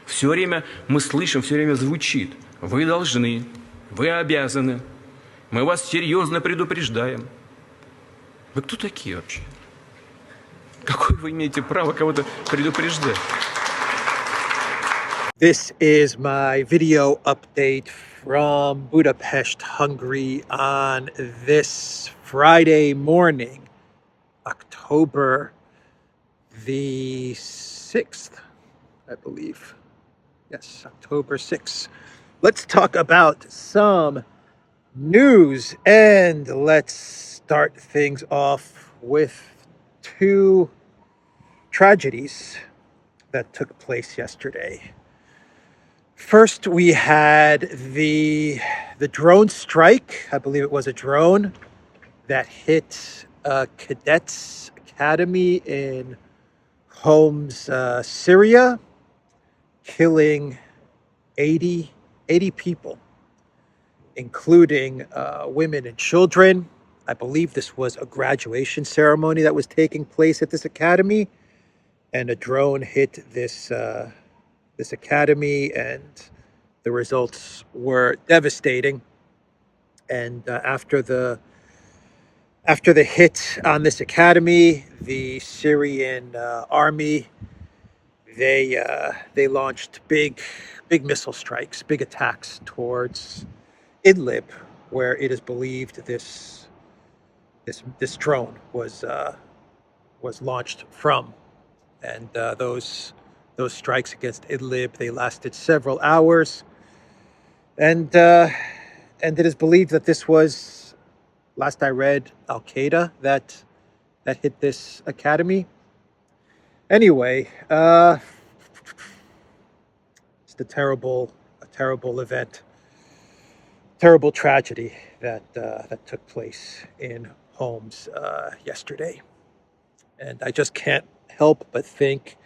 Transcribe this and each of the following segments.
Все время мы слышим, все время звучит: вы должны, вы обязаны, мы вас серьезно предупреждаем. Вы кто такие вообще? Какое вы имеете право кого-то предупреждать? This is my video update from Budapest, Hungary on this Friday morning, October the 6th, I believe. Yes, October 6th. Let's talk about some news, and let's start things off with two tragedies that took place yesterday. First, we had the drone strike. I believe it was a drone that hit a cadets academy in Homs, Syria, killing 80 people, including women and children. I believe this was a graduation ceremony that was taking place at this academy, and a drone hit this academy, and the results were devastating. And after the hit on this academy, the Syrian army, they launched big missile strikes, big attacks towards Idlib, where it is believed this drone was launched from. And those strikes against Idlib, they lasted several hours, and it is believed that this was, last I read, Al Qaeda that hit this academy. Anyway, it's a terrible event, terrible tragedy that took place in Homs yesterday, and I just can't help but think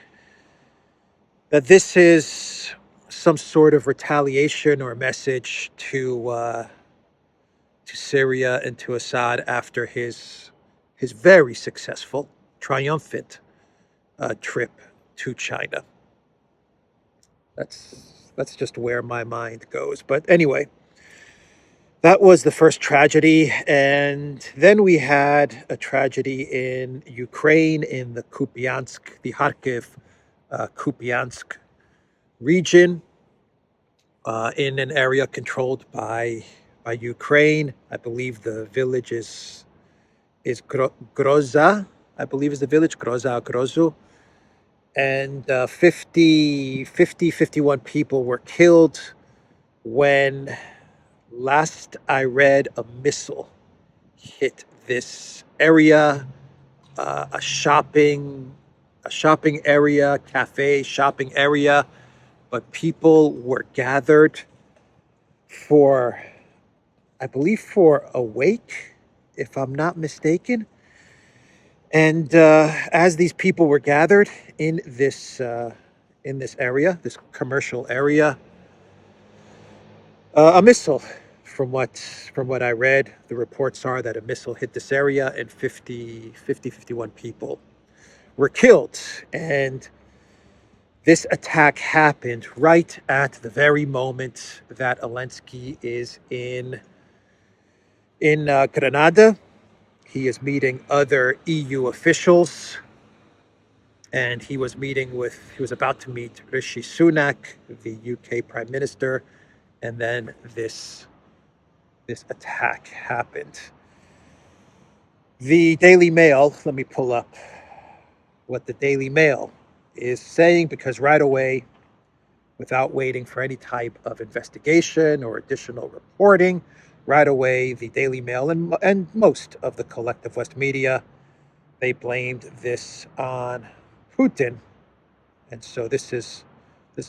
that this is some sort of retaliation or message to Syria and to Assad after his very successful, triumphant trip to China. That's just where my mind goes. But anyway, that was the first tragedy, and then we had a tragedy in Ukraine, in the Kupiansk, the Kharkiv, Kupiansk region, in an area controlled by Ukraine. I believe the village is Groza. I believe is the village Grozu, and 51 people were killed when, last I read, a missile hit this area, a shopping area, cafe shopping area, but people were gathered for, I believe, for a wake, if I'm not mistaken. And as these people were gathered in this area, this commercial area, a missile, from what I read, the reports are that a missile hit this area and 51 people were killed. And this attack happened right at the very moment that Zelensky is in Granada. He is meeting other EU officials, and he was about to meet Rishi Sunak, the UK Prime Minister, and then this attack happened. The Daily Mail, let me pull up what the Daily Mail is saying, because right away, without waiting for any type of investigation or additional reporting, right away, the Daily Mail and most of the collective West media, they blamed this on Putin. And so this is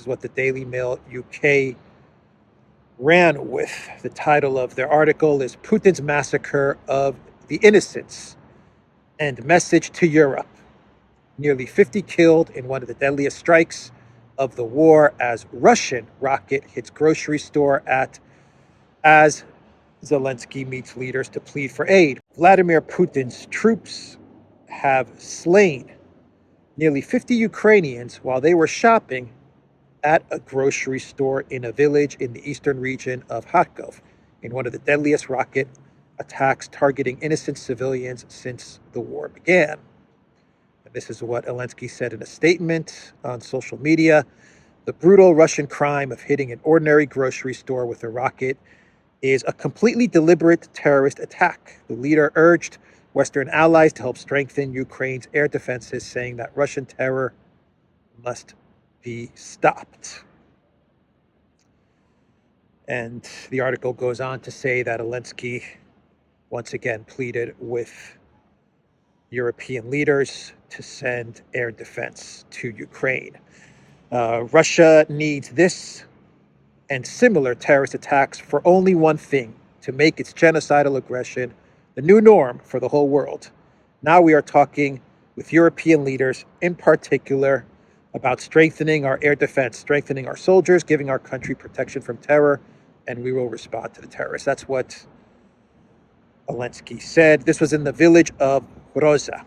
what the Daily Mail UK ran with. The title of their article is "Putin's Massacre of the Innocents and Message to Europe. Nearly 50 killed in one of the deadliest strikes of the war as Russian rocket hits grocery store as Zelensky meets leaders to plead for aid. Vladimir Putin's troops have slain nearly 50 Ukrainians while they were shopping at a grocery store in a village in the eastern region of Kharkov in one of the deadliest rocket attacks targeting innocent civilians since the war began. And this is what Zelensky said in a statement on social media. The brutal Russian crime of hitting an ordinary grocery store with a rocket is a completely deliberate terrorist attack. The leader urged Western allies to help strengthen Ukraine's air defenses, saying that Russian terror must be stopped. And the article goes on to say that Zelensky once again pleaded with European leaders to send air defense to Ukraine. Russia needs this and similar terrorist attacks for only one thing: to make its genocidal aggression the new norm for the whole world. Now we are talking with European leaders, in particular, about strengthening our air defense, strengthening our soldiers, giving our country protection from terror, and we will respond to the terrorists. That's what Zelensky said. This was in the village of Roza.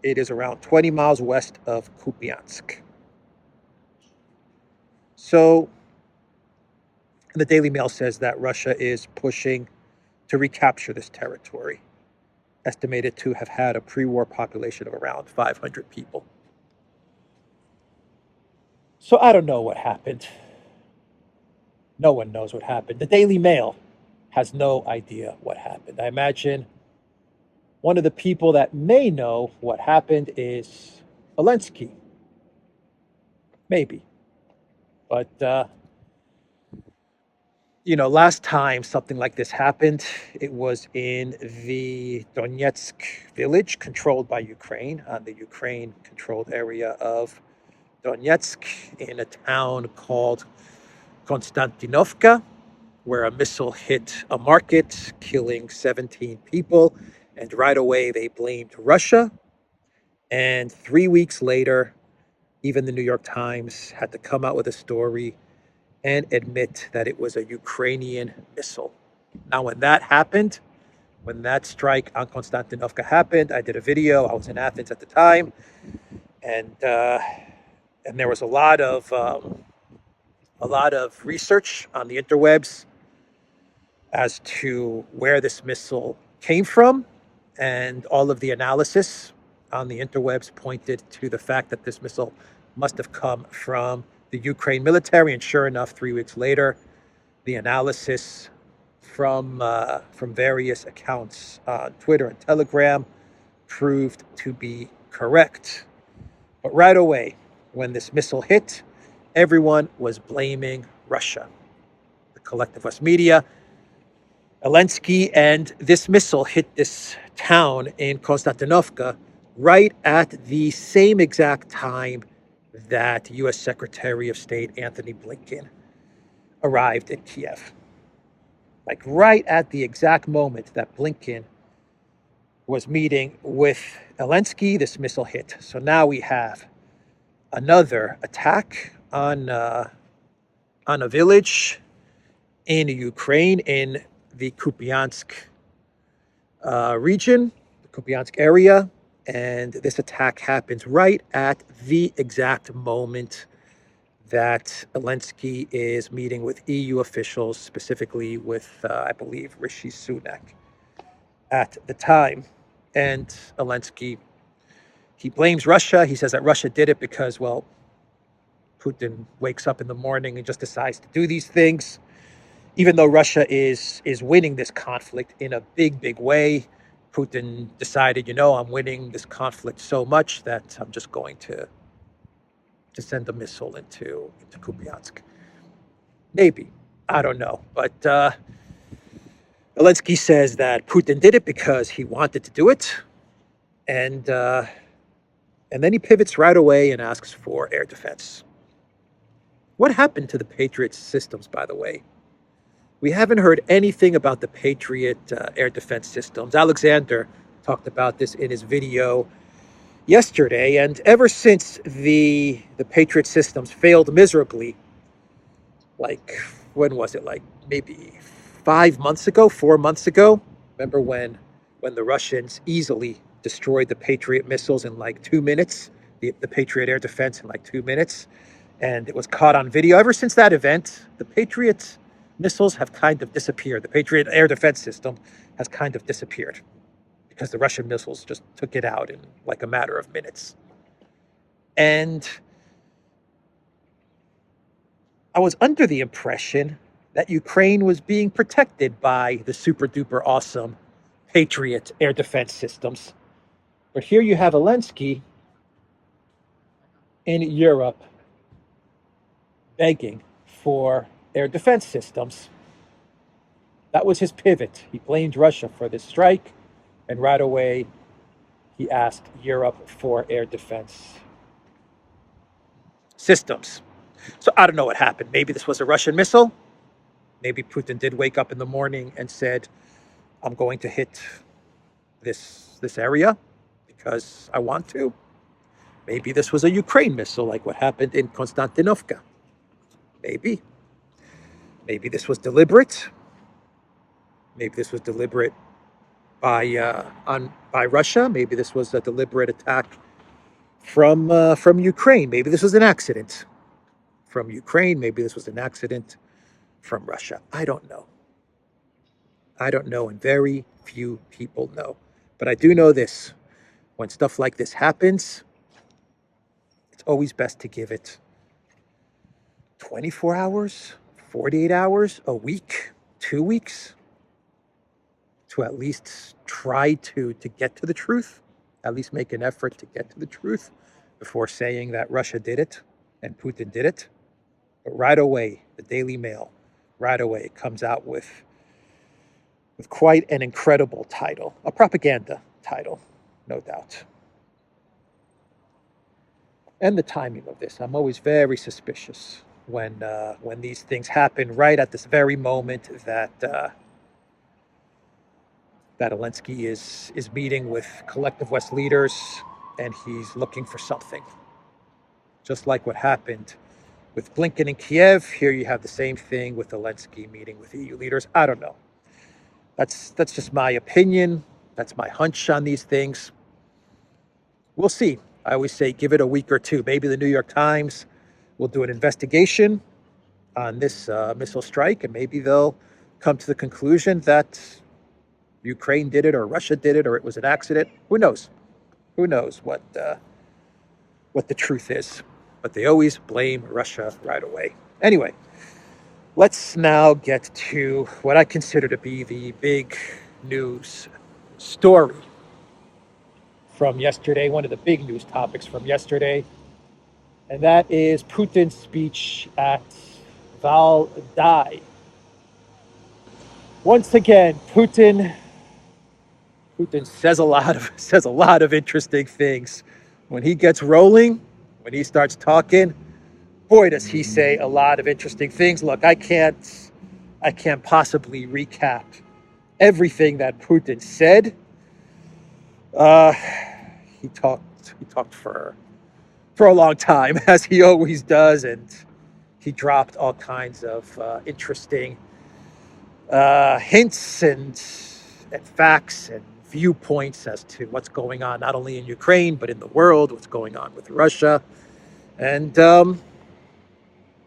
It is around 20 miles west of Kupiansk. So, the Daily Mail says that Russia is pushing to recapture this territory, estimated to have had a pre-war population of around 500 people. So I don't know what happened. No one knows what happened. The Daily Mail has no idea what happened. I imagine one of the people that may know what happened is Zelensky. Maybe. But, last time something like this happened, it was in the Donetsk village controlled by Ukraine, on the Ukraine-controlled area of Donetsk, in a town called Konstantinovka, where a missile hit a market, killing 17 people. And right away, they blamed Russia. And 3 weeks later, even the New York Times had to come out with a story and admit that it was a Ukrainian missile. Now, when that happened, when that strike on Konstantinovka happened, I did a video. I was in Athens at the time, and there was a lot of research on the interwebs as to where this missile came from, and all of the analysis on the interwebs pointed to the fact that this missile must have come from the Ukraine military. And sure enough, 3 weeks later, the analysis from various accounts on Twitter and Telegram proved to be correct. But right away, when this missile hit, everyone was blaming Russia. The collective West media, Zelensky, and this missile hit this town in Konstantinovka right at the same exact time that U.S. Secretary of State Antony Blinken arrived in Kiev. Like right at the exact moment that Blinken was meeting with Zelensky, this missile hit. So now we have another attack on a village in Ukraine, in the Kupiansk region, the Kupiansk area. And this attack happens right at the exact moment that Zelensky is meeting with EU officials, specifically with, I believe, Rishi Sunak at the time. And Zelensky, he blames Russia. He says that Russia did it because, well, Putin wakes up in the morning and just decides to do these things. Even though Russia is winning this conflict in a big, big way, Putin decided, I'm winning this conflict so much that I'm just going to send a missile into Kupiansk. Maybe. I don't know. But Zelensky says that Putin did it because he wanted to do it. And then he pivots right away and asks for air defense. What happened to the Patriot systems, by the way? We haven't heard anything about the Patriot air defense systems. Alexander talked about this in his video yesterday, and ever since the Patriot systems failed miserably, like, when was it? Like maybe 5 months ago, 4 months ago? Remember when the Russians easily destroyed the Patriot missiles in like 2 minutes, the Patriot air defense in like 2 minutes? and it was caught on video. Ever since that event, the Patriot missiles have kind of disappeared. The Patriot air defense system has kind of disappeared because the Russian missiles just took it out in like a matter of minutes. And I was under the impression that Ukraine was being protected by the super duper awesome Patriot air defense systems. But here you have Zelensky in Europe begging for air defense systems. That was his pivot. He blamed Russia for this strike, and right away he asked Europe for air defense systems. So I don't know what happened. Maybe this was a Russian missile. Maybe Putin did wake up in the morning and said, I'm going to hit this area because I want to. Maybe this was a Ukraine missile, like what happened in Konstantinovka. Maybe. Maybe this was deliberate. Maybe this was deliberate by Russia. Maybe this was a deliberate attack from Ukraine. Maybe this was an accident from Ukraine. Maybe this was an accident from Russia. I don't know. I don't know, and very few people know. But I do know this. When stuff like this happens, it's always best to give it 24 hours, 48 hours, a week, 2 weeks, to at least try to get to the truth, at least make an effort to get to the truth before saying that Russia did it and Putin did it. But right away, the Daily Mail, right away, comes out with quite an incredible title, a propaganda title, no doubt. And the timing of this, I'm always very suspicious when these things happen right at this very moment that Zelensky is meeting with collective West leaders and he's looking for something. Just like what happened with Blinken in Kiev, here you have the same thing with Zelensky meeting with EU leaders. I don't know. That's just my opinion. That's my hunch on these things. We'll see. I always say give it a week or two. Maybe the New York Times will do an investigation on this missile strike, and maybe they'll come to the conclusion that Ukraine did it or Russia did it or it was an accident. Who knows? Who knows what the truth is? But they always blame Russia right away. Anyway, let's now get to what I consider to be the big news story from yesterday, one of the big news topics from yesterday, and that is Putin's speech at Valdai. Once again, Putin says a lot of interesting things. When he gets rolling, when he starts talking, boy, does he say a lot of interesting things. Look, I can't possibly recap everything that Putin said. He talked for a long time, as he always does, and he dropped all kinds of interesting hints and facts and viewpoints as to what's going on, not only in Ukraine, but in the world, what's going on with Russia. And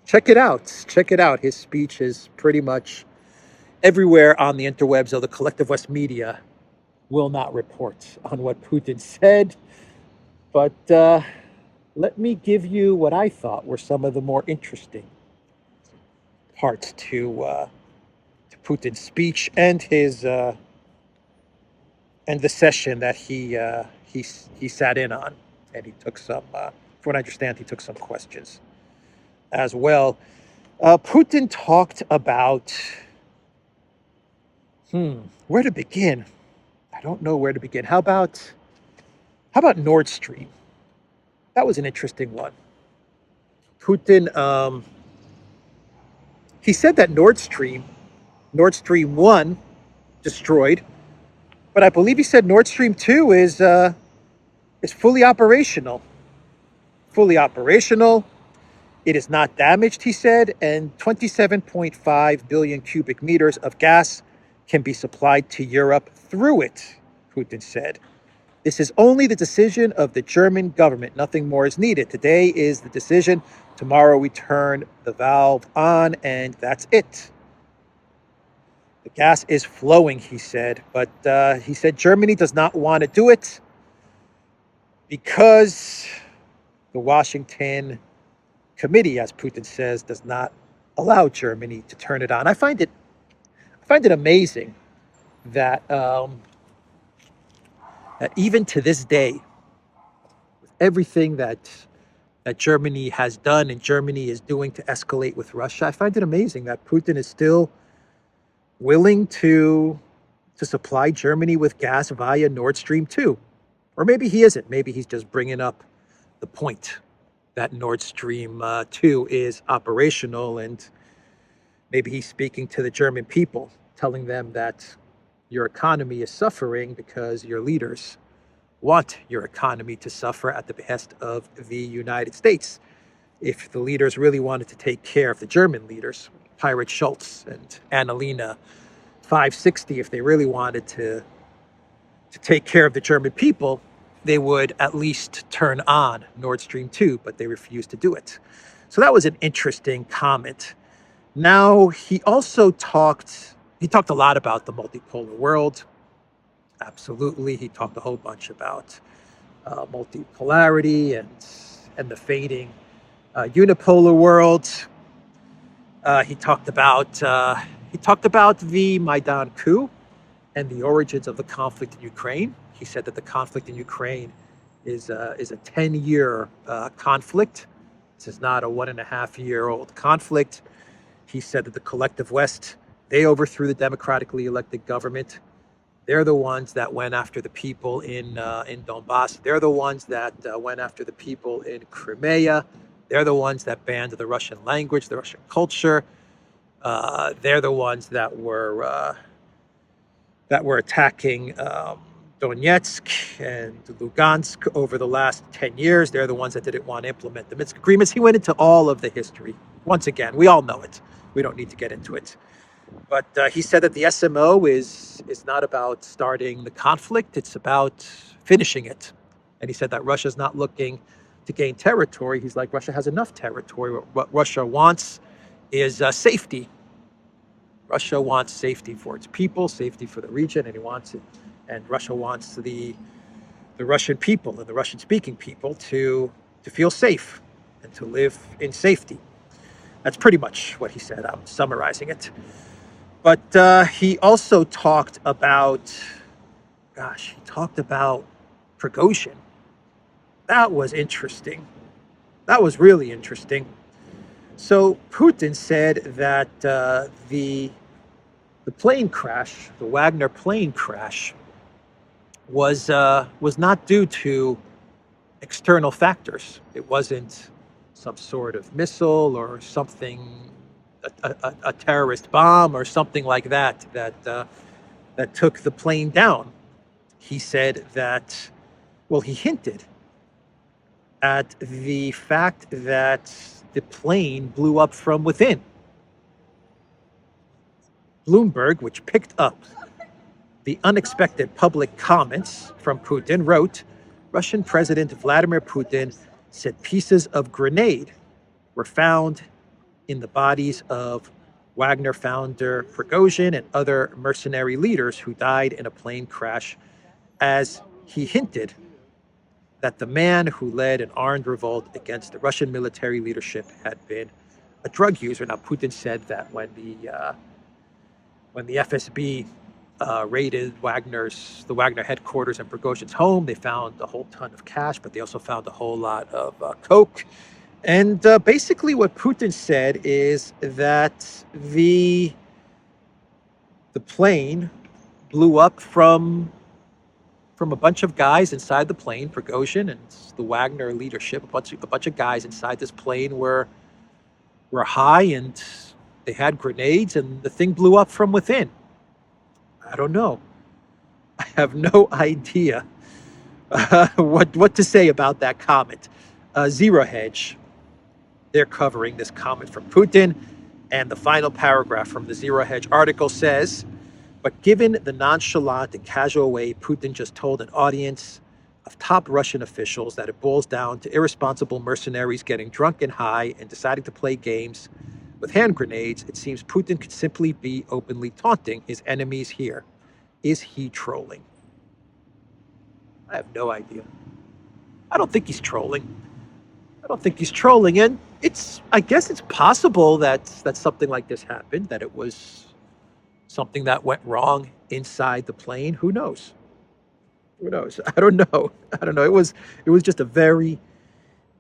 check it out. Check it out. His speech is pretty much everywhere on the interwebs, though the collective West media will not report on what Putin said. But let me give you what I thought were some of the more interesting parts to Putin's speech and his and the session that he sat in on, and he took some. From what I understand, he took some questions as well. Putin talked about where to begin. I don't know where to begin. How about Nord Stream? That was an interesting one. Putin, he said that Nord Stream 1 destroyed, but I believe he said Nord Stream 2 is fully operational. Fully operational. It is not damaged, he said, and 27.5 billion cubic meters of gas can be supplied to Europe through it, Putin said. This is only the decision of the German government. Nothing more is needed. Today is the decision Tomorrow we turn the valve on and that's it. The gas is flowing, he said, but he said Germany does not want to do it because the Washington committee, as Putin says, does not allow Germany to turn it on. I find it amazing that that even to this day, with everything that Germany has done and Germany is doing to escalate with Russia, I find it amazing that Putin is still willing to supply Germany with gas via Nord Stream 2. Or maybe he isn't. Maybe he's just bringing up the point that Nord Stream 2 is operational, and maybe he's speaking to the German people, telling them that your economy is suffering because your leaders want your economy to suffer at the behest of the United States. If the leaders really wanted to take care of the German leaders, Pirate Schultz and Annalena 560, if they really wanted to take care of the German people, they would at least turn on Nord Stream 2, but they refused to do it. So that was an interesting comment. Now, he also talked a lot about the multipolar world. Absolutely. He talked a whole bunch about multipolarity and the fading unipolar world. He talked about the Maidan coup and the origins of the conflict in Ukraine. He said that the conflict in Ukraine is a 10-year conflict. This is not a 1.5-year-old conflict. He said that the collective West, they overthrew the democratically elected government. They're the ones that went after the people in Donbass. They're the ones that went after the people in Crimea. They're the ones that banned the Russian language, the Russian culture. They're the ones that were attacking Donetsk and Lugansk over the last 10 years. They're the ones that didn't want to implement the Minsk agreements. He went into all of the history. Once again, we all know it. We don't need to get into it. But he said that the SMO is not about starting the conflict. It's about finishing it. And he said that Russia's not looking to gain territory. He's like, Russia has enough territory. What Russia wants is safety. Russia wants safety for its people, safety for the region, and he wants it. And Russia wants the Russian people and the Russian-speaking people to feel safe and to live in safety. That's pretty much what he said. I'm summarizing it. But he also talked about, Prigozhin. That was interesting. That was really interesting. So Putin said that the plane crash, the Wagner plane crash, was not due to external factors. It wasn't some sort of missile or something, a terrorist bomb or something like that took the plane down. He said that, he hinted at the fact that the plane blew up from within. Bloomberg, which picked up the unexpected public comments from Putin, wrote, Russian President Vladimir Putin said pieces of grenade were found in the bodies of Wagner founder Prigozhin and other mercenary leaders who died in a plane crash, as he hinted that the man who led an armed revolt against the Russian military leadership had been a drug user. Now, Putin said that when the FSB raided the Wagner headquarters and Prigozhin's home, they found a whole ton of cash, but they also found a whole lot of coke. And basically what Putin said is that the plane blew up from a bunch of guys inside the plane. Prigozhin and the Wagner leadership, a bunch of guys inside this plane were high, and they had grenades, and the thing blew up from within. I don't know. I have no idea what to say about that comment. Zero Hedge, they're covering this comment from Putin, and the final paragraph from the Zero Hedge article says, but given the nonchalant and casual way Putin just told an audience of top Russian officials that it boils down to irresponsible mercenaries getting drunk and high and deciding to play games with hand grenades, it seems Putin could simply be openly taunting his enemies here. Is he trolling? I have no idea. I don't think he's trolling. And I guess it's possible that something like this happened, that it was something that went wrong inside the plane. Who knows? I don't know. It was just a very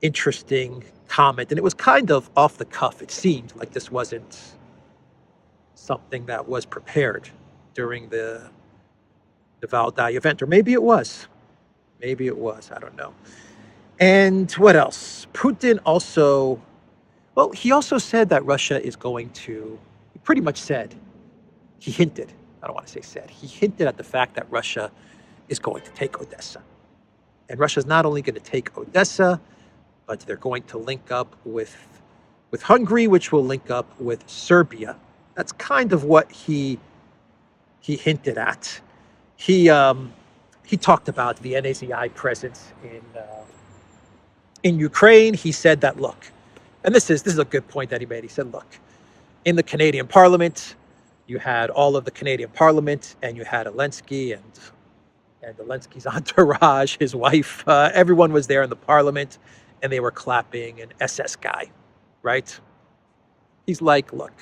interesting comment, and it was kind of off the cuff. It seemed like this wasn't something that was prepared during the Valdai event, or maybe it was. I don't know. And what else? Putin also, he also said that Russia is going to, he pretty much said, he hinted, I don't want to say said, he hinted at the fact that Russia is going to take Odessa. And Russia's not only going to take Odessa, but they're going to link up with Hungary, which will link up with Serbia. That's kind of what he hinted at. He talked about the NAZI presence in Ukraine. He said that, look, and this is a good point that he made. He said, look, in the Canadian Parliament, you had all of the Canadian Parliament, and you had Zelensky and Zelensky's entourage, his wife. Everyone was there in the Parliament, and they were clapping an SS guy, right? He's like, look,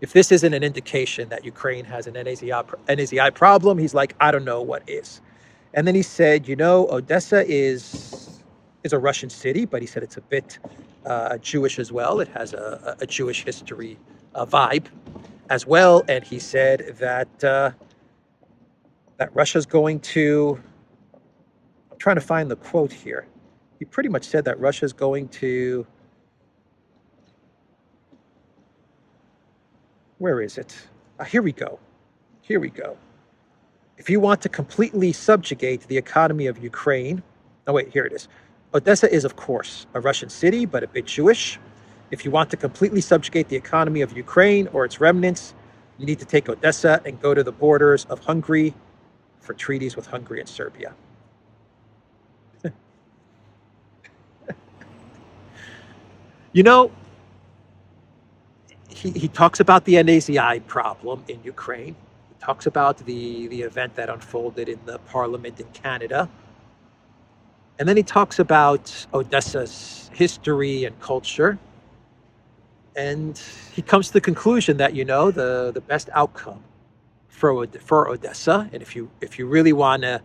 if this isn't an indication that Ukraine has an NAZI problem, he's like, I don't know what is. And then he said, Odessa is a Russian city, but he said it's a bit Jewish as well. It has a Jewish history vibe as well. And he said that Russia's going to, I'm trying to find the quote here. He pretty much said that Russia's going to, where is it? Here we go. If you want to completely subjugate the economy of Ukraine, here it is. Odessa is, of course, a Russian city, but a bit Jewish. If you want to completely subjugate the economy of Ukraine or its remnants, you need to take Odessa and go to the borders of Hungary for treaties with Hungary and Serbia. He talks about the NAZI problem in Ukraine. He talks about the event that unfolded in the parliament in Canada. And then he talks about Odessa's history and culture. And he comes to the conclusion that, the best outcome for Odessa, and if you really want to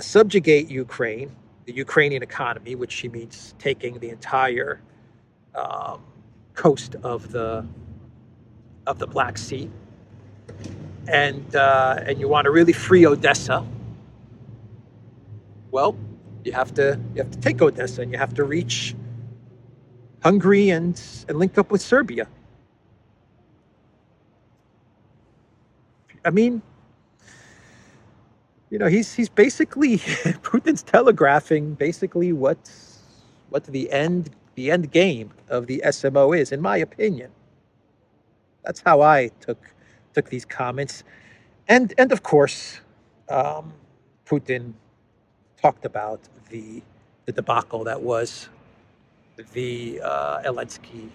subjugate Ukraine, the Ukrainian economy, which he means taking the entire coast of the Black Sea, and you want to really free Odessa, well, you have to take Odessa, and you have to reach Hungary and link up with Serbia. I mean, he's basically Putin's telegraphing basically what the end game of the SMO is, in my opinion. That's how I took these comments, and of course, Putin talked about the debacle that was the Zelensky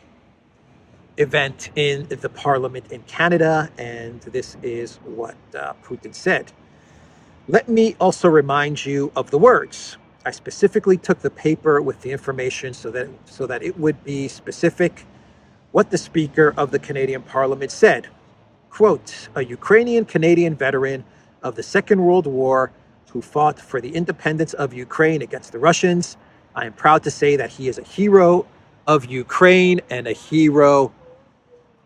event in the parliament in Canada, and this is what Putin said. Let me also remind you of the words. I specifically took the paper with the information so that it would be specific what the Speaker of the Canadian Parliament said. Quote, a Ukrainian-Canadian veteran of the Second World War who fought for the independence of Ukraine against the Russians. I am proud to say that he is a hero of Ukraine and a hero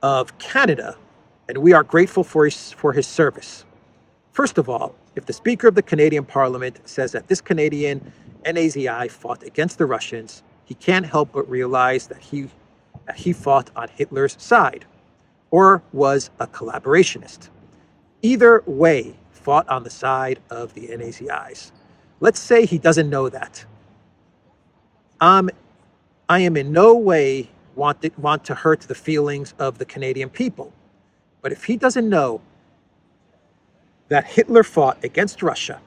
of Canada, and we are grateful for his service. First of all, if the Speaker of the Canadian Parliament says that this Canadian NAZI fought against the Russians, he can't help but realize that he fought on Hitler's side, or was a collaborationist. Either way, fought on the side of the NAZIs. Let's say he doesn't know that. I am in no way want to hurt the feelings of the Canadian people. But if he doesn't know that Hitler fought against Russia,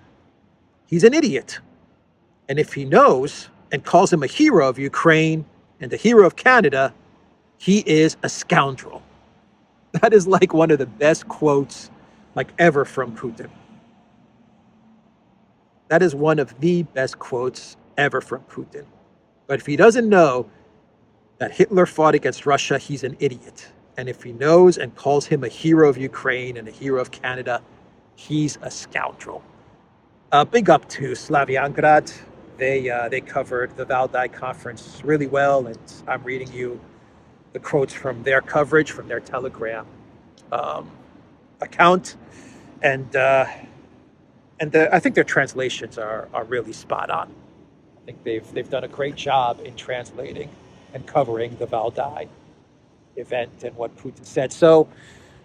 he's an idiot. And if he knows and calls him a hero of Ukraine and a hero of Canada, he is a scoundrel. That is like one of the best quotes like ever from Putin. That is one of the best quotes ever from Putin. But if he doesn't know that Hitler fought against Russia, he's an idiot. And if he knows and calls him a hero of Ukraine and a hero of Canada, he's a scoundrel. Big up to Slaviangrad. They covered the Valdai conference really well, and I'm reading you the quotes from their coverage, from their Telegram account, and I think their translations are really spot on. I think they've done a great job in translating and covering the Valdai event and what Putin said. So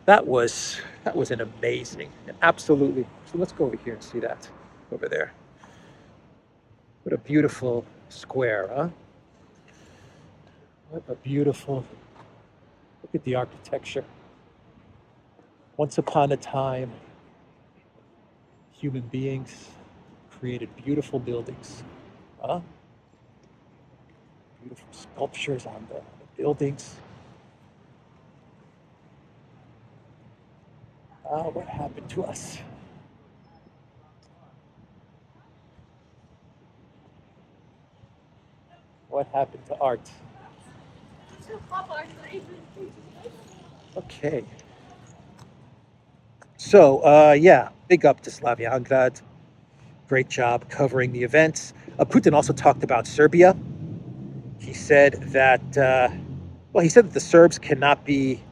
that was an amazing, absolutely. So let's go over here and see that over there. What a beautiful square, huh? What a beautiful, look at the architecture. Once upon a time, human beings created beautiful buildings, huh? Beautiful sculptures on the buildings. What happened to us? What happened to art? Okay. So, yeah, big up to Slaviangrad. Great job covering the events. Putin also talked about Serbia. He said that, the Serbs cannot be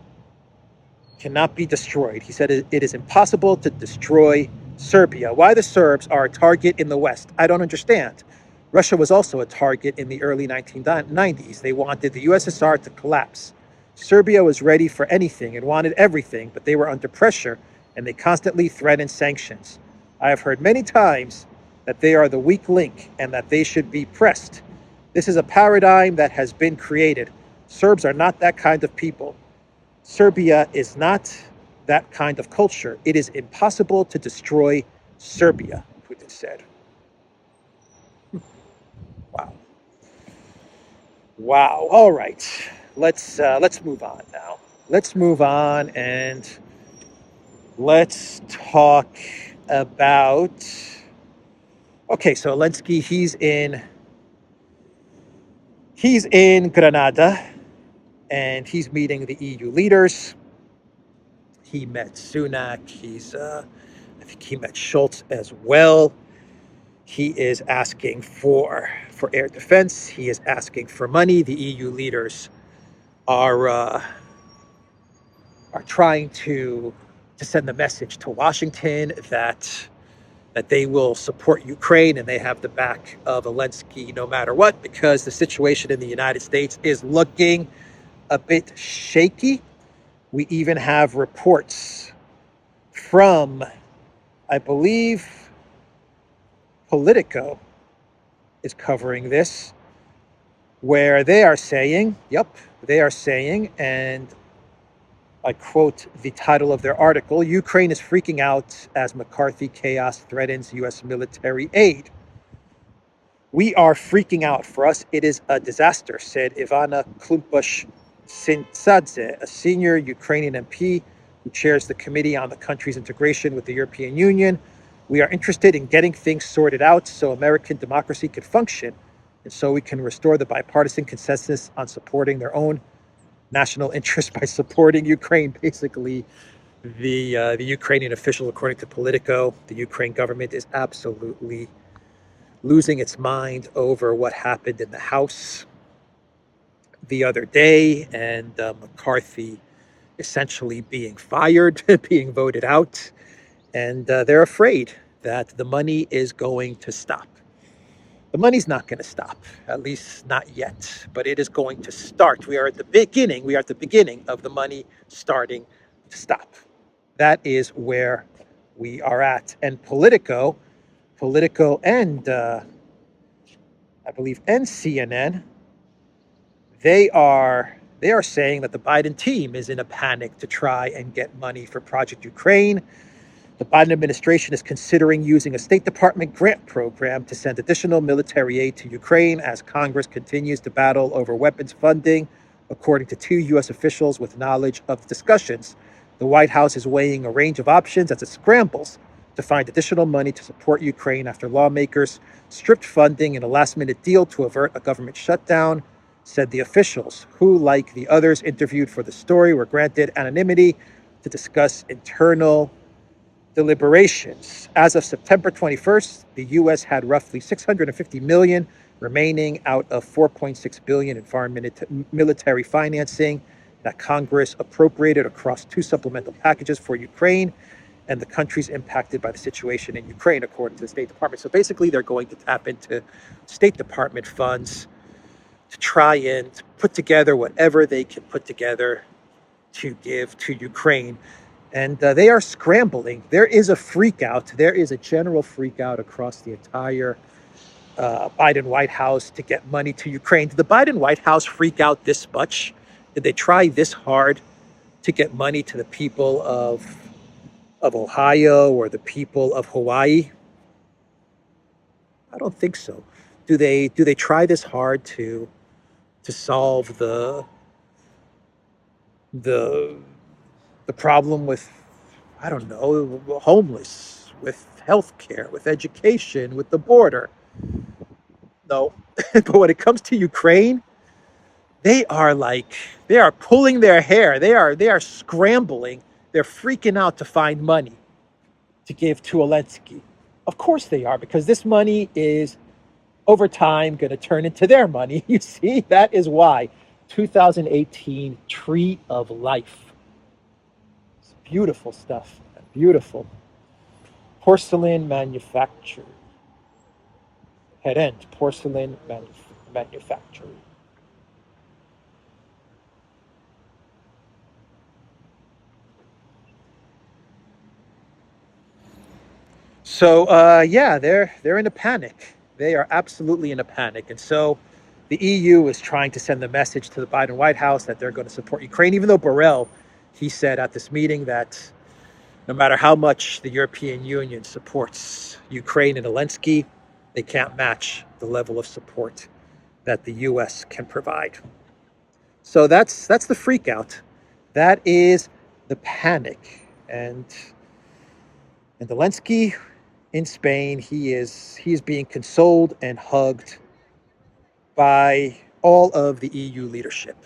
destroyed. He said it is impossible to destroy Serbia. Why the Serbs are a target in the West, I don't understand. Russia was also a target in the early 1990s. They wanted the USSR to collapse. Serbia was ready for anything and wanted everything, but they were under pressure and they constantly threatened sanctions. I have heard many times that they are the weak link and that they should be pressed. This is a paradigm that has been created. Serbs are not that kind of people. Serbia is not that kind of culture. It is impossible to destroy Serbia, Putin said. Wow. Wow. All right. Let's move on now. Let's move on and let's talk about. Okay, so Zelensky, he's in Granada, and he's meeting the EU leaders. He met Sunak. I think he met Schultz as well. He is asking for air defense. He is asking for money. The EU leaders are trying to send the message to Washington that they will support Ukraine and they have the back of Zelensky no matter what, because the situation in the United States is looking a bit shaky. We even have reports from, I believe, Politico is covering this, where they are saying, and I quote the title of their article, Ukraine is freaking out as McCarthy chaos threatens U.S. military aid. We are freaking out. For us, it is a disaster, said Ivana Klumpash-Sintsadze, a senior Ukrainian MP who chairs the Committee on the country's integration with the European Union. We are interested in getting things sorted out so American democracy can function and so we can restore the bipartisan consensus on supporting their own national interest by supporting Ukraine. Basically, the Ukrainian official, according to Politico, the Ukraine government is absolutely losing its mind over what happened in the House the other day, and McCarthy essentially being fired, being voted out, and they're afraid that the money is going to stop. The money's not going to stop, at least not yet, but it is going to start. We are at the beginning of the money starting to stop. That is where we are at. And Politico and I believe and CNN, they are saying that the Biden team is in a panic to try and get money for Project Ukraine. The Biden administration is considering using a State Department grant program to send additional military aid to Ukraine as Congress continues to battle over weapons funding, according to two U.S. officials with knowledge of the discussions. The White House is weighing a range of options as it scrambles to find additional money to support Ukraine after lawmakers stripped funding in a last-minute deal to avert a government shutdown, said the officials, who, like the others interviewed for the story, were granted anonymity to discuss internal deliberations. As of September 21st, the U.S. had roughly $650 million remaining out of $4.6 billion in foreign military financing that Congress appropriated across two supplemental packages for Ukraine and the countries impacted by the situation in Ukraine, according to the State Department. So basically, they're going to tap into State Department funds to try and put together whatever they can put together to give to Ukraine. And they are scrambling. There is a freak out. There is a general freak out across the entire Biden White House to get money to Ukraine. Did the Biden White House freak out this much? Did they try this hard to get money to the people of Ohio or the people of Hawaii? I don't think so. Do they try this hard to solve the problem with, I don't know, homeless, with healthcare, with education, with the border? No. But when it comes to Ukraine, they are pulling their hair. They are scrambling. They're freaking out to find money to give to Zelensky. Of course they are, because this money is over time going to turn into their money. You see, that is why. 2018 Tree of Life. It's beautiful stuff. Beautiful. Porcelain manufacturer. Head end. Porcelain manufacturer. So yeah, they're in a panic. They are absolutely in a panic, and so the EU is trying to send the message to the Biden White House that they're going to support Ukraine. Even though Borrell, he said at this meeting that no matter how much the European Union supports Ukraine and Zelensky, they can't match the level of support that the U.S. can provide. So that's the freak out. That is the panic, and Zelensky in Spain, he is being consoled and hugged by all of the EU leadership.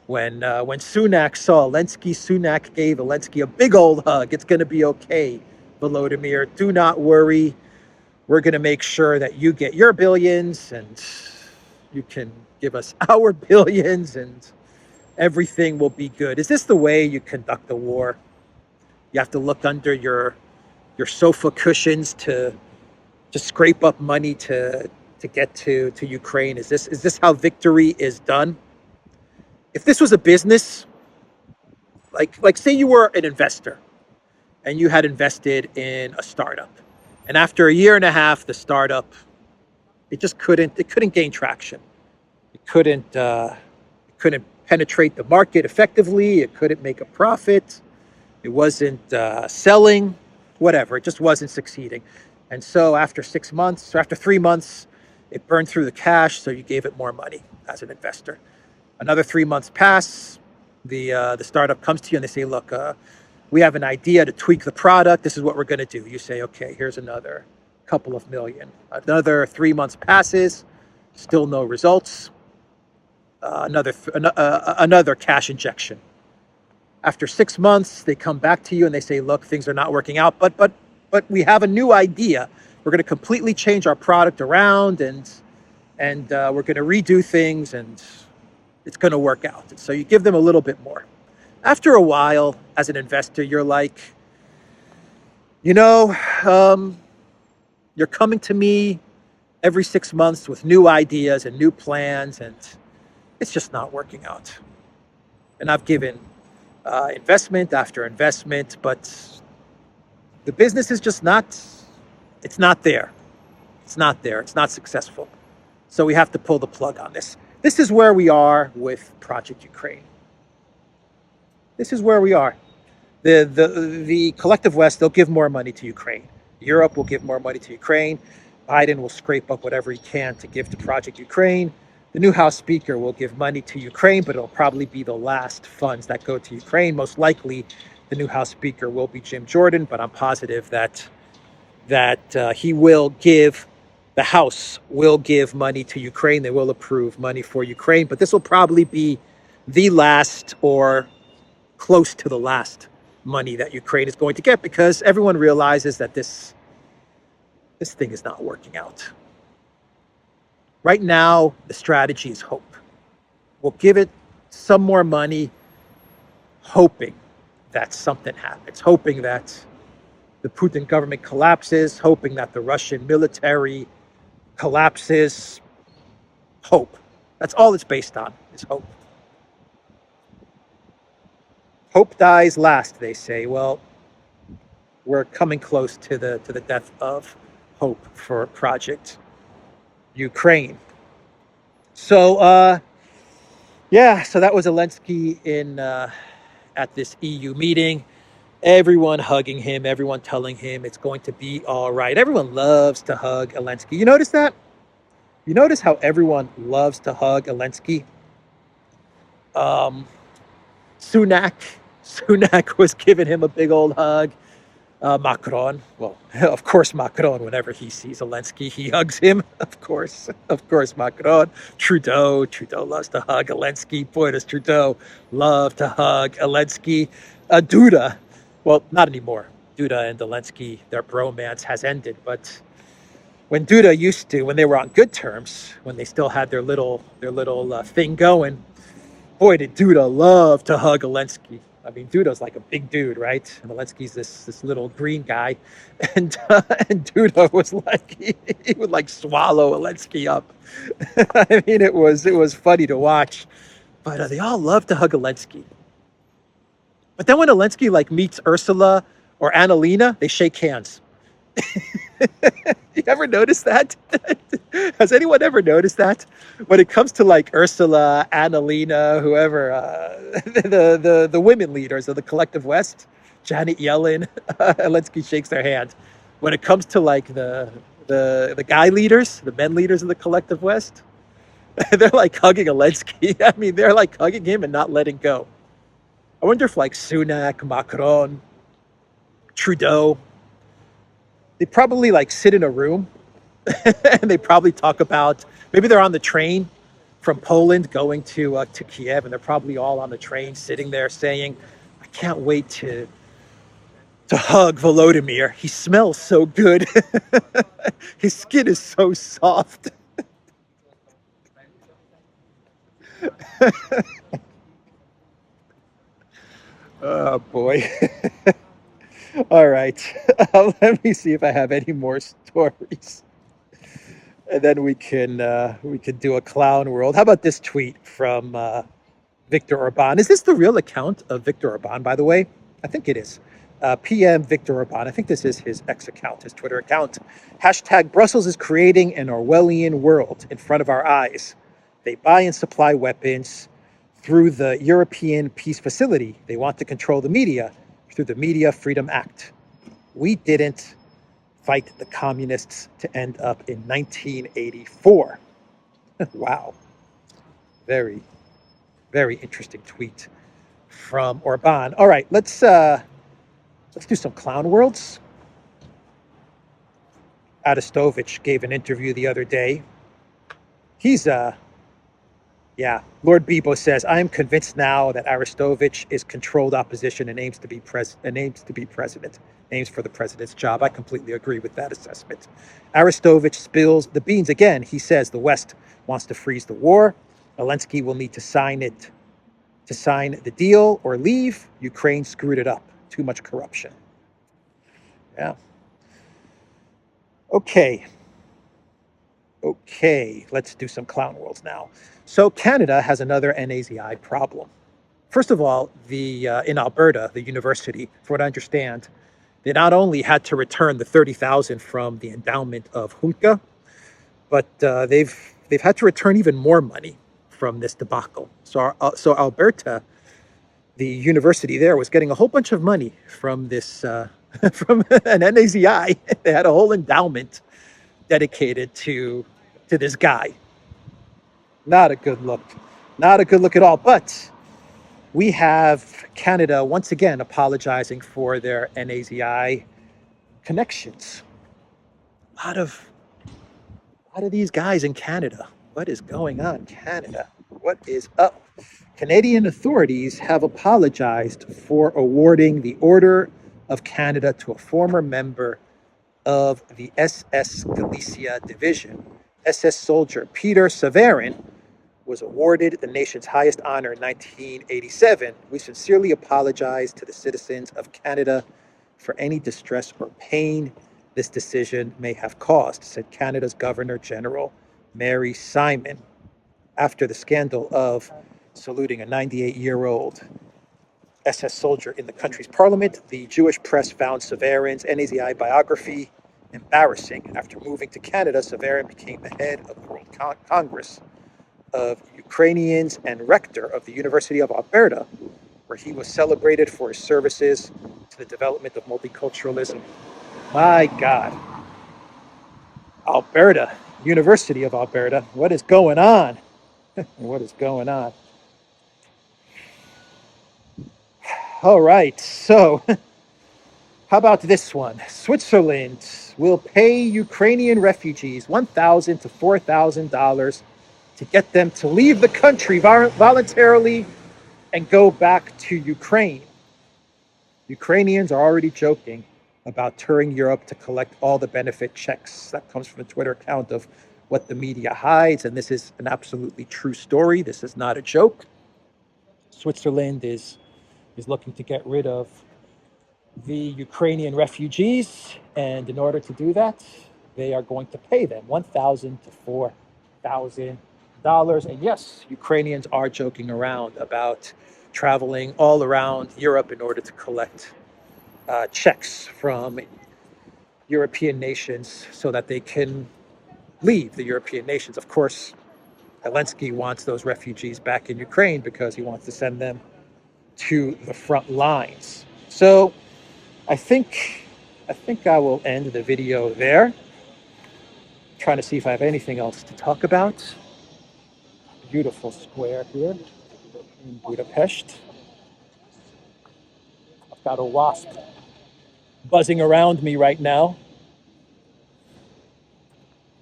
When Sunak saw Zelensky, Sunak gave Zelensky a big old hug. It's going to be okay, Volodymyr. Do not worry. We're going to make sure that you get your billions and you can give us our billions and everything will be good. Is this the way you conduct a war? You have to look under your sofa cushions to scrape up money to get to Ukraine? Is this how victory is done? If this was a business, like say you were an investor and you had invested in a startup, and after a year and a half, the startup it couldn't gain traction. It couldn't penetrate the market effectively. It couldn't make a profit. It wasn't selling, whatever. It just wasn't succeeding. And so after 6 months, or after 3 months, it burned through the cash, so you gave it more money as an investor. Another 3 months pass, the startup comes to you and they say, look, we have an idea to tweak the product. This is what we're going to do. You say, okay, here's another couple of million. Another 3 months passes, still no results. Another cash injection. After 6 months, they come back to you and they say, look, things are not working out, but we have a new idea. We're going to completely change our product around and we're going to redo things and it's going to work out. And so you give them a little bit more. After a while, as an investor, you're like, you're coming to me every 6 months with new ideas and new plans, and it's just not working out. And I've given investment after investment, but the business is just it's not there. It's not there. It's not successful. So we have to pull the plug on this. This is where we are with Project Ukraine. This is where we are. the collective West, they'll give more money to Ukraine. Europe will give more money to Ukraine. Biden will scrape up whatever he can to give to Project Ukraine. The new House Speaker will give money to Ukraine, but it'll probably be the last funds that go to Ukraine. Most likely, the new House Speaker will be Jim Jordan, but I'm positive that he will give, the House will give money to Ukraine. They will approve money for Ukraine, but this will probably be the last or close to the last money that Ukraine is going to get, because everyone realizes that this thing is not working out. Right now, the strategy is hope. We'll give it some more money, hoping that something happens, hoping that the Putin government collapses, hoping that the Russian military collapses. Hope. That's all it's based on, is hope. Hope dies last, they say. Well, we're coming close to the death of hope for Project Ukraine. So, so that was Zelensky at this EU meeting. Everyone hugging him, everyone telling him it's going to be all right. Everyone loves to hug Zelensky. You notice that? You notice how everyone loves to hug Zelensky? Sunak was giving him a big old hug. Macron, well, of course Macron, whenever he sees Zelensky, he hugs him. Of course Macron. Trudeau loves to hug Zelensky. Boy, does Trudeau love to hug Zelensky. Duda, well, not anymore. Duda and Zelensky, their bromance has ended. But when Duda used to, when they were on good terms, when they still had their little thing going, boy, did Duda love to hug Zelensky. I mean, Duda's like a big dude, right? And Zelensky's this little green guy, and Duda was like he would like swallow Zelensky up. I mean, it was funny to watch, but they all love to hug Zelensky. But then when Zelensky like meets Ursula or Annalena, they shake hands. You ever notice that? Has anyone ever noticed that? When it comes to like Ursula, Annalena, whoever, the women leaders of the collective West, Janet Yellen, Zelensky shakes their hand. When it comes to like the guy leaders, the men leaders of the collective West, they're like hugging Zelensky. I mean, they're like hugging him and not letting go. I wonder if like Sunak, Macron, Trudeau, they probably like sit in a room and they probably talk about, maybe they're on the train from Poland going to Kiev, and they're probably all on the train sitting there saying, I can't wait to hug Volodymyr. He smells so good. His skin is so soft. Oh boy. All right, let me see if I have any more stories, and then we can do a clown world. How about this tweet from Viktor Orban? Is this the real account of Viktor Orban, by the way? I think it is. PM Viktor Orban. I think this is his X account, his Twitter account. Hashtag Brussels is creating an Orwellian world in front of our eyes. They buy and supply weapons through the European Peace Facility. They want to control the media through the Media Freedom Act. We didn't fight the communists to end up in 1984. Wow. Very, very interesting tweet from Orban. All right, let's do some clown worlds. Arestovich gave an interview the other day. He's Lord Bebo says, I am convinced now that Arestovich is controlled opposition and aims to be president, aims for the president's job. I completely agree with that assessment. Arestovich spills the beans again. He says the West wants to freeze the war. Zelensky will need to sign the deal or leave. Ukraine screwed it up. Too much corruption. Yeah. Okay, let's do some clown worlds now. So Canada has another NAZI problem. First of all, in Alberta, the university, from what I understand, they not only had to return the 30,000 from the endowment of Hunka, but they've had to return even more money from this debacle. So Alberta the university there was getting a whole bunch of money from this from an NAZI. They had a whole endowment dedicated to this guy. Not a good look. Not a good look at all. But we have Canada once again apologizing for their NAZI connections. A lot of these guys in Canada. What is going on, Canada? What is up? Canadian authorities have apologized for awarding the Order of Canada to a former member of the SS Galicia Division. SS soldier Peter Severin was awarded the nation's highest honor in 1987. We sincerely apologize to the citizens of Canada for any distress or pain this decision may have caused, said Canada's Governor General Mary Simon after the scandal of saluting a 98-year-old SS soldier in the country's parliament. The Jewish press found Severin's NAZI biography embarrassing. After moving to Canada, Severin became the head of the World Congress of Ukrainians and rector of the University of Alberta, where he was celebrated for his services to the development of multiculturalism. My God. Alberta, University of Alberta. What is going on? What is going on? All right, so how about this one? Switzerland will pay Ukrainian refugees $1,000 to $4,000 to get them to leave the country voluntarily and go back to Ukraine. Ukrainians are already joking about touring Europe to collect all the benefit checks. That comes from a Twitter account of What the Media Hides, and this is an absolutely true story. This is not a joke. Switzerland is looking to get rid of the Ukrainian refugees, and in order to do that, they are going to pay them $1,000 to $4,000. And yes, Ukrainians are joking around about traveling all around Europe in order to collect checks from European nations so that they can leave the European nations. Of course, Zelensky wants those refugees back in Ukraine because he wants to send them to the front lines. So I think I will end the video there. Trying to see if I have anything else to talk about. Beautiful square here in Budapest. I've got a wasp buzzing around me right now.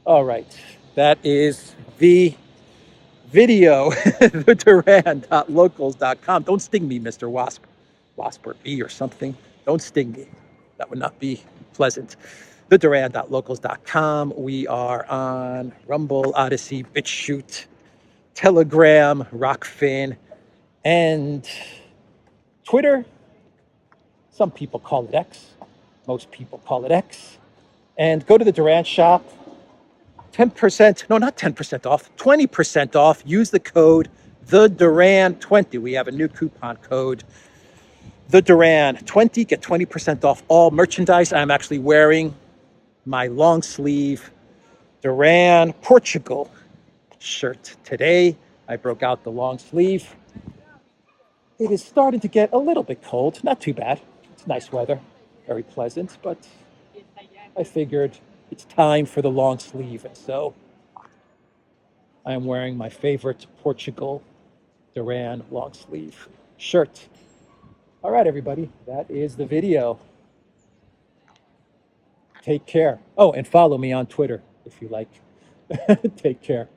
All right, that is the video, the Duran.locals.com. Don't sting me, Mr. Wasp or bee or something. Don't sting me. That would not be pleasant. The Duran.locals.com. We are on Rumble, Odysee, BitChute, Telegram, Rockfin, and Twitter. Some people call it X. Most people call it X. And go to the Duran shop. 10%, no, not 10% off, 20% off. Use the code TheDuran20. We have a new coupon code, TheDuran20. Get 20% off all merchandise. I'm actually wearing my long sleeve Duran Portugal shirt today. I broke out the long sleeve. It is starting to get a little bit cold. Not too bad. It's nice weather, very pleasant, but I figured it's time for the long sleeve. And so I am wearing my favorite Portugal Duran long sleeve shirt. All right, everybody, that is the video. Take care. Oh, and follow me on Twitter if you like. Take care.